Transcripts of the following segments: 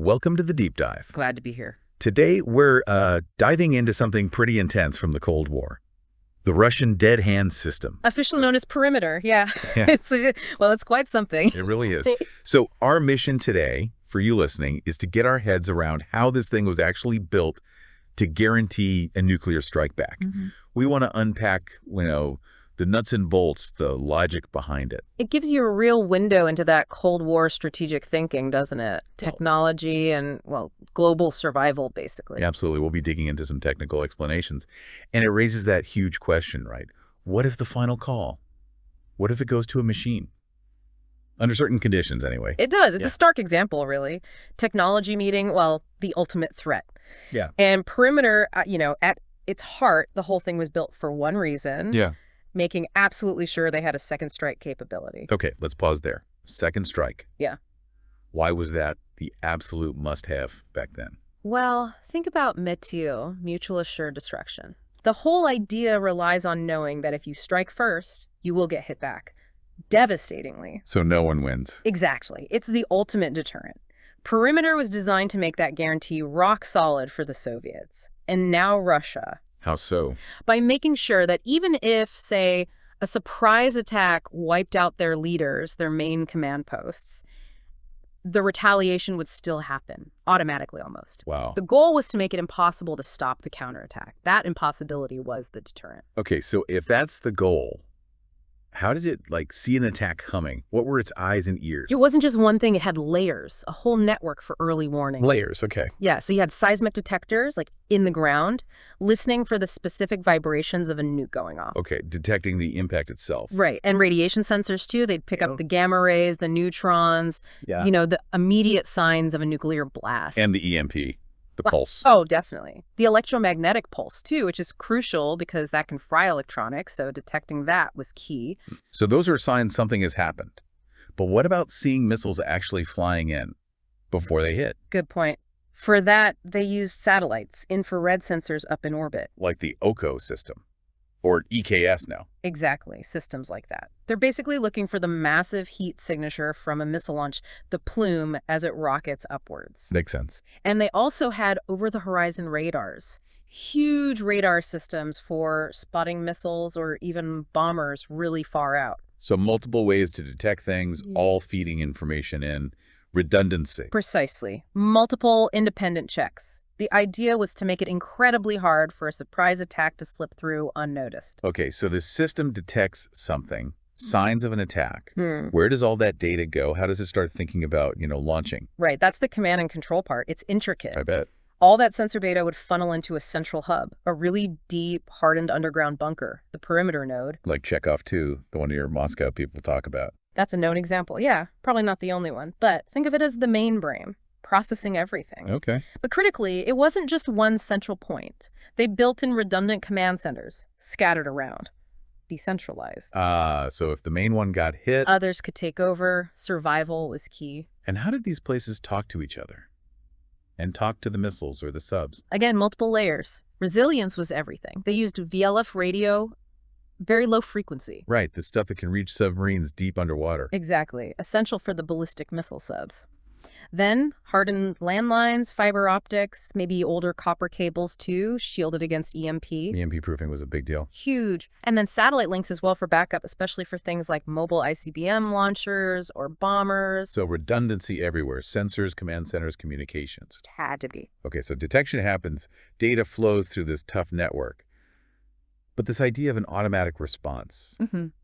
Welcome to the Deep Dive. Glad to be here. Today, we're diving into something pretty intense from the Cold War. The Russian Dead Hand System. Officially known as Perimeter, yeah. Yeah. It's quite something. It really is. So our mission today, for you listening, is to get our heads around how this thing was actually built to guarantee a nuclear strike back. We want to unpack, the nuts and bolts, the logic behind it. It gives you a real window into that Cold War strategic thinking, doesn't it? Technology and, global survival, basically. Absolutely. We'll be digging into some technical explanations. And it raises that huge question, right? What if the final call? What if it goes to a machine? Under certain conditions, anyway. It does. It's a stark example, really. Technology meeting, the ultimate threat. Yeah. And Perimeter, at its heart, the whole thing was built for one reason. Yeah. Making absolutely sure they had a second strike capability. Okay, let's pause there. Second strike. Yeah. Why was that the absolute must-have back then? Well, think about METIO, mutual assured destruction. The whole idea relies on knowing that if you strike first, you will get hit back. Devastatingly. So no one wins. Exactly. It's the ultimate deterrent. Perimeter was designed to make that guarantee rock solid for the Soviets. And now Russia. How so? By making sure that even if, say, a surprise attack wiped out their leaders, their main command posts, the retaliation would still happen, automatically almost. Wow. The goal was to make it impossible to stop the counterattack. That impossibility was the deterrent. Okay, so if that's the goal, how did it, see an attack coming? What were its eyes and ears? It wasn't just one thing, it had layers, a whole network for early warning. Layers, okay. Yeah, so you had seismic detectors, in the ground, listening for the specific vibrations of a nuke going off. Okay, detecting the impact itself. Right, and radiation sensors, too. They'd pick up the gamma rays, the neutrons, Yeah. the immediate signs of a nuclear blast. And the EMP, the pulse. Oh, definitely. The electromagnetic pulse, too, which is crucial because that can fry electronics, so detecting that was key. So those are signs something has happened. But what about seeing missiles actually flying in before they hit? Good point. For that, they used satellites, infrared sensors up in orbit. Like the OCO system, or EKS now. Exactly, systems like that. They're basically looking for the massive heat signature from a missile launch, the plume, as it rockets upwards. Makes sense. And they also had over-the-horizon radars, huge radar systems for spotting missiles or even bombers really far out. So multiple ways to detect things, all feeding information in. Redundancy. Precisely. Multiple independent checks. The idea was to make it incredibly hard for a surprise attack to slip through unnoticed. Okay, so the system detects something, signs of an attack. Hmm. Where does all that data go? How does it start thinking about, launching? Right, that's the command and control part. It's intricate. I bet. All that sensor data would funnel into a central hub, a really deep, hardened underground bunker, the perimeter node. Like Chekhov 2, the one your Moscow people talk about. That's a known example. Yeah, probably not the only one, but think of it as the main brain, processing everything. Okay. But critically, it wasn't just one central point. They built in redundant command centers, scattered around, decentralized. So if the main one got hit... Others could take over. Survival was key. And how did these places talk to each other? And talk to the missiles or the subs? Again, multiple layers. Resilience was everything. They used VLF radio, very low frequency. Right, the stuff that can reach submarines deep underwater. Essential for the ballistic missile subs. Then, hardened landlines, fiber optics, maybe older copper cables too, shielded against EMP. EMP proofing was a big deal. Huge. And then satellite links as well for backup, especially for things like mobile ICBM launchers or bombers. So redundancy everywhere, sensors, command centers, communications. It had to be. Okay, so detection happens, data flows through this tough network. But this idea of an automatic response,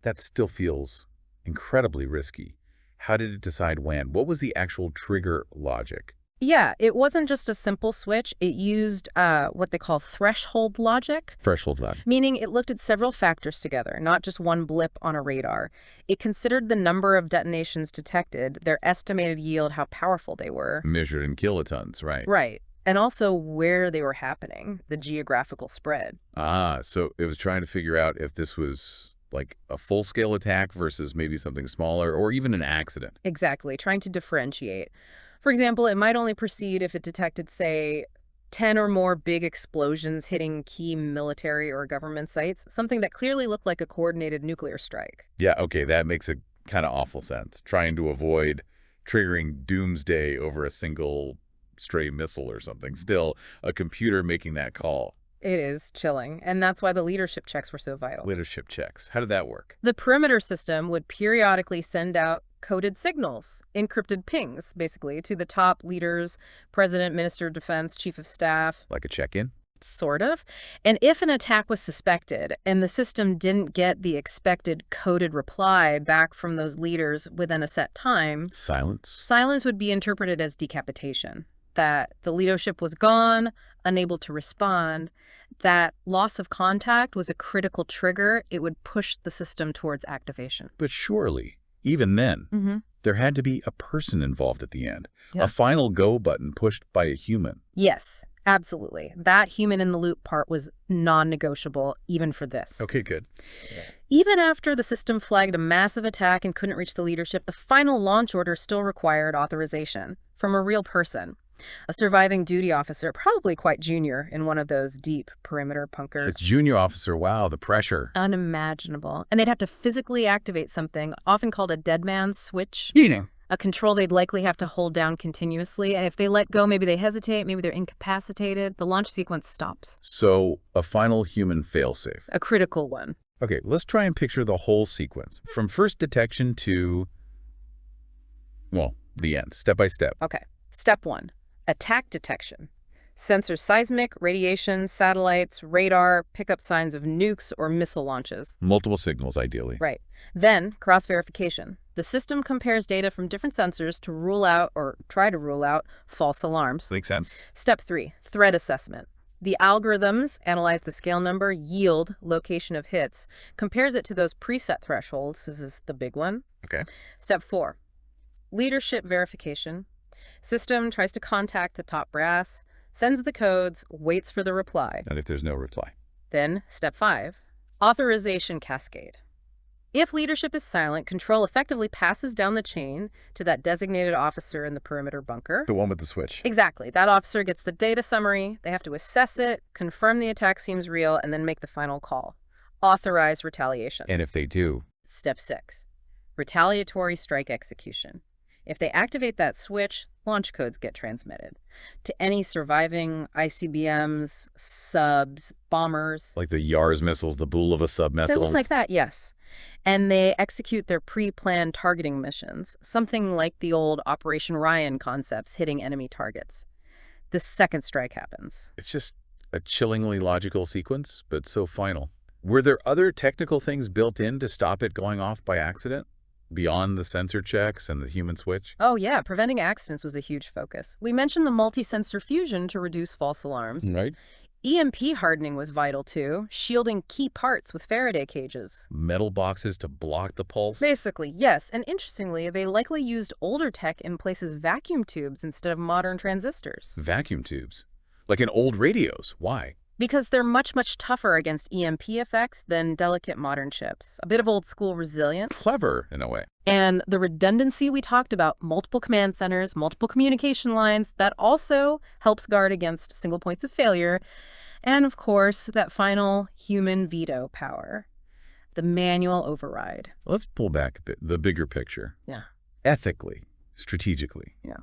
that still feels incredibly risky. How did it decide when? What was the actual trigger logic? Yeah, it wasn't just a simple switch. It used what they call threshold logic. Threshold logic. Meaning it looked at several factors together, not just one blip on a radar. It considered the number of detonations detected, their estimated yield, how powerful they were. Measured in kilotons, right? Right. And also where they were happening, the geographical spread. So it was trying to figure out if this was like a full-scale attack versus maybe something smaller or even an accident. Exactly, trying to differentiate. For example, it might only proceed if it detected, say, 10 or more big explosions hitting key military or government sites, something that clearly looked like a coordinated nuclear strike. Yeah, okay, that makes a kind of awful sense. Trying to avoid triggering doomsday over a single stray missile or something. Still, a computer making that call. It is chilling, and that's why the leadership checks were so vital. Leadership checks. How did that work? The perimeter system would periodically send out coded signals, encrypted pings, basically, to the top leaders, president, minister of defense, chief of staff. Like a check-in? Sort of. And if an attack was suspected and the system didn't get the expected coded reply back from those leaders within a set time, silence would be interpreted as decapitation. That the leadership was gone, unable to respond, that loss of contact was a critical trigger. It would push the system towards activation. But surely, even then, there had to be a person involved at the end. Yeah. A final go button pushed by a human. Yes, absolutely. That human in the loop part was non-negotiable, even for this. Okay, good. Even after the system flagged a massive attack and couldn't reach the leadership, the final launch order still required authorization from a real person. A surviving duty officer, probably quite junior in one of those deep perimeter bunkers. It's junior officer. Wow, the pressure. Unimaginable. And they'd have to physically activate something, often called a dead man's switch. Eating. A control they'd likely have to hold down continuously. And if they let go, maybe they hesitate, maybe they're incapacitated. The launch sequence stops. So, a final human failsafe. A critical one. Okay, let's try and picture the whole sequence. From first detection to, well, the end, step by step. Okay. Step 1. Attack detection. Sensor seismic, radiation, satellites, radar, pick up signs of nukes or missile launches. Multiple signals, ideally. Right. Then, cross-verification. The system compares data from different sensors to rule out, or try to rule out, false alarms. Makes sense. Step 3. Threat assessment. The algorithms analyze the scale number, yield, location of hits, compares it to those preset thresholds. This is the big one. Okay. Step 4. Leadership verification. System tries to contact the top brass, sends the codes, waits for the reply. And if there's no reply? Then, step 5, authorization cascade. If leadership is silent, control effectively passes down the chain to that designated officer in the perimeter bunker. The one with the switch. Exactly. That officer gets the data summary, they have to assess it, confirm the attack seems real, and then make the final call. Authorize retaliation. And if they do? Step 6, retaliatory strike execution. If they activate that switch, launch codes get transmitted to any surviving ICBMs, subs, bombers. Like the Yars missiles, the Bulava sub-missiles? Things like that, yes. And they execute their pre-planned targeting missions, something like the old Operation Ryan concepts hitting enemy targets. The second strike happens. It's just a chillingly logical sequence, but so final. Were there other technical things built in to stop it going off by accident? Beyond the sensor checks and the human switch? Oh yeah, preventing accidents was a huge focus. We mentioned the multi-sensor fusion to reduce false alarms. Right. EMP hardening was vital too, shielding key parts with Faraday cages. Metal boxes to block the pulse? Basically, yes. And interestingly, they likely used older tech in places vacuum tubes instead of modern transistors. Vacuum tubes? Like in old radios. Why? Because they're much, much tougher against EMP effects than delicate modern chips. A bit of old school resilience. Clever, in a way. And the redundancy we talked about, multiple command centers, multiple communication lines, that also helps guard against single points of failure. And of course, that final human veto power, the manual override. Let's pull back a bit, the bigger picture. Yeah. Ethically, strategically. Yeah.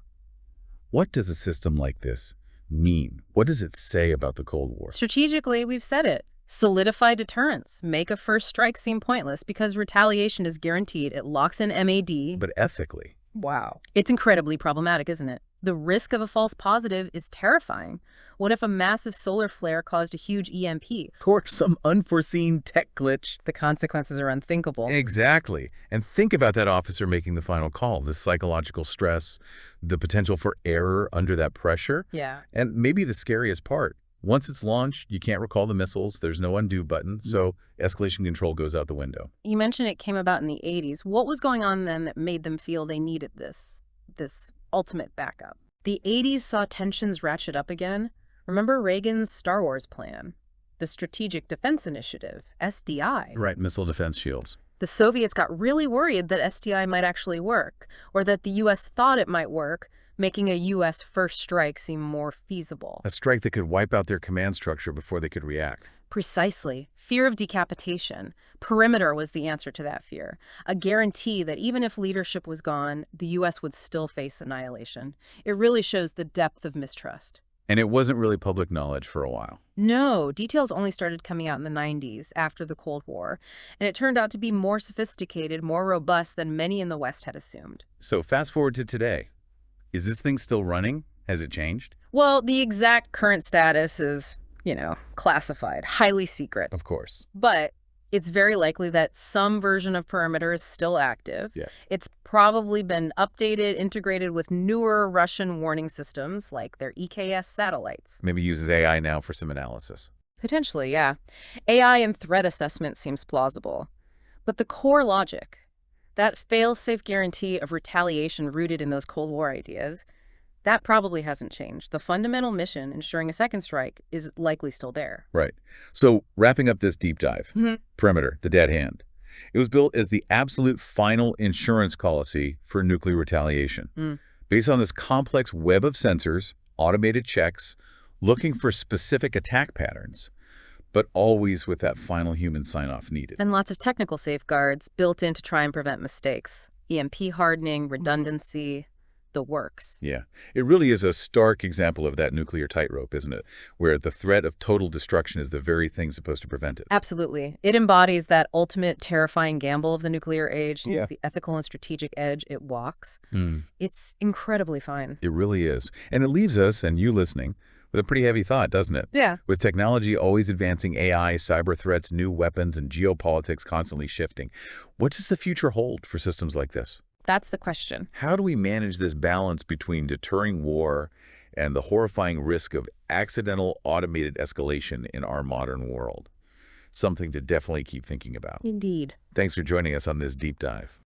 What does a system like this mean? What does it say about the Cold War? Strategically, we've said it. Solidify deterrence. Make a first strike seem pointless because retaliation is guaranteed. It locks in MAD. But ethically? Wow. It's incredibly problematic, isn't it? The risk of a false positive is terrifying. What if a massive solar flare caused a huge EMP? Or some unforeseen tech glitch? The consequences are unthinkable. Exactly. And think about that officer making the final call, the psychological stress, the potential for error under that pressure. Yeah. And maybe the scariest part, once it's launched, you can't recall the missiles, there's no undo button, so escalation control goes out the window. You mentioned it came about in the 80s. What was going on then that made them feel they needed this ultimate backup? The 80s saw tensions ratchet up again. Remember Reagan's Star Wars plan? The Strategic Defense Initiative, SDI. Right, missile defense shields. The Soviets got really worried that SDI might actually work, or that the U.S. thought it might work, making a U.S. first strike seem more feasible. A strike that could wipe out their command structure before they could react. Precisely. Fear of decapitation. Perimeter was the answer to that fear. A guarantee that even if leadership was gone, the U.S. would still face annihilation. It really shows the depth of mistrust. And it wasn't really public knowledge for a while. No, details only started coming out in the 90s, after the Cold War, and it turned out to be more sophisticated, more robust than many in the West had assumed. So fast forward to today. Is this thing still running? Has it changed? Well, the exact current status is, classified, highly secret. Of course. But it's very likely that some version of Perimeter is still active. Yeah. It's probably been updated, integrated with newer Russian warning systems like their EKS satellites. Maybe uses AI now for some analysis. Potentially, yeah. AI and threat assessment seems plausible. But the core logic, that fail-safe guarantee of retaliation rooted in those Cold War ideas, that probably hasn't changed. The fundamental mission, ensuring a second strike, is likely still there. Right. So wrapping up this deep dive, Perimeter, the dead hand. It was built as the absolute final insurance policy for nuclear retaliation. Based on this complex web of sensors, automated checks, looking for specific attack patterns, but always with that final human sign-off needed. And lots of technical safeguards built in to try and prevent mistakes. EMP hardening, redundancy, the works. Yeah, it really is a stark example of that nuclear tightrope, isn't it? Where the threat of total destruction is the very thing supposed to prevent it. Absolutely. It embodies that ultimate terrifying gamble of the nuclear age, the ethical and strategic edge it walks. It's incredibly fine. It really is. And it leaves us, and you listening, with a pretty heavy thought, doesn't it? Yeah. With technology always advancing, AI, cyber threats, new weapons, and geopolitics constantly shifting, what does the future hold for systems like this? That's the question. How do we manage this balance between deterring war and the horrifying risk of accidental automated escalation in our modern world? Something to definitely keep thinking about. Indeed. Thanks for joining us on this deep dive.